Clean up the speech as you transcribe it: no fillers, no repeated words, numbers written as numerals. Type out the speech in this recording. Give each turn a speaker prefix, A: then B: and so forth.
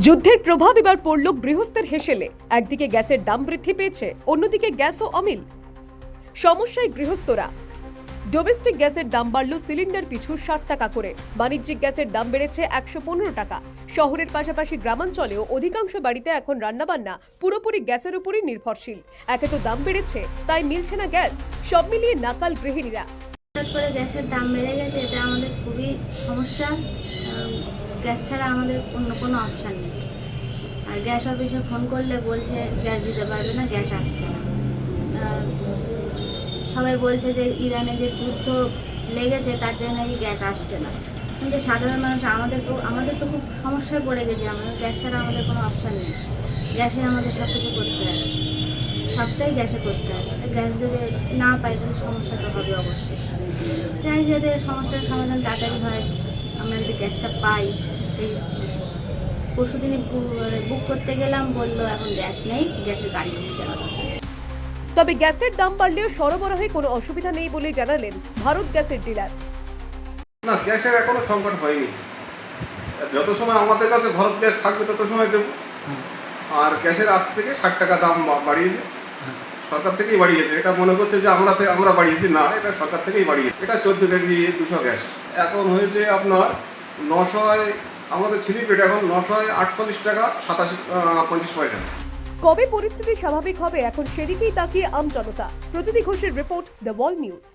A: যুদ্ধের প্রভাব এবার পড়ল গৃহস্থের হেসেলে। একদিকে গ্যাসের দাম বৃদ্ধি পেয়েছে, অন্যদিকে গ্যাসও অমিল। সমস্যায় গৃহস্থরা। ডোমেস্টিক গ্যাসের দাম বাড়ল সিলিন্ডার পিছু 60 টাকা করে। বাণিজ্যিক গ্যাসের দাম বেড়েছে 115 টাকা। শহরের পাশাপাশি গ্রামাঞ্চলেও অধিকাংশ বাড়িতে এখন রান্নাবান্না পুরোপুরি গ্যাসের উপরই নির্ভরশীল। একে তো দাম বেড়েছে, তাই মিলছে না গ্যাস। সব মিলিয়ে নাকাল গৃহিণীরা।
B: হঠাৎ করে গ্যাসের দাম বেড়ে গেছে, এটা আমাদের খুবই সমস্যা। গ্যাস ছাড়া আমাদের অন্য কোনো অপশান নেই। আর গ্যাস অফিসে ফোন করলে বলছে গ্যাস দিতে পারবে না, গ্যাস আসছে না। সবাই বলছে যে ইরানে যে যুদ্ধ লেগেছে তার জন্য নাকি গ্যাস আসছে না। কিন্তু সাধারণ মানুষ আমাদের তো খুব সমস্যায় পড়ে গেছে। আমাদের গ্যাস ছাড়া আমাদের কোনো অপশান নেই। গ্যাসে আমাদের সব কিছু করতে হয়, সবটাই গ্যাসে করতে হয়। গ্যাস যদি না পাই তাহলে সমস্যা তো হবে অবশ্যই। চাই যাদের সমস্যার সমাধান তাড়াতাড়ি হয়, আমরা যদি গ্যাসটা পাই। এই পরশুদিনই বুক করতে গেলাম, বললো এখন গ্যাস নেই, গ্যাসের গাড়ি নিয়ে যাওয়া।
A: তবে গ্যাসের দাম বাড়লেও সরবরাহে কোনো অসুবিধা নেই বলে জানালেন ভারত গ্যাসের ডিলার।
C: না, গ্যাসের এখনো সংকট হয়নি। যত সময় আমাদের কাছে ভারত গ্যাস থাকবে তত সময় দেবো। আর গ্যাসের আজ থেকে 60 টাকা দাম বাড়িয়েছে, সরকার থেকেই বাড়িয়েছে। এটা মনে করছে যে আমরা বাড়িয়েছি, না, এটা সরকার থেকেই বাড়িয়েছে। এটা 14 কেজি 200 গ্যাস এখন হয়েছে আপনার 900, আমাদের ছিলিপেট এখন 948 টাকা 50 পয়সা।
A: কবে পরিস্থিতি স্বাভাবিক হবে এখন সেদিকেই তাকিয়ে আমজনতা। প্রতিটি ঘোষের রিপোর্ট, দ্য ওয়াল নিউজ।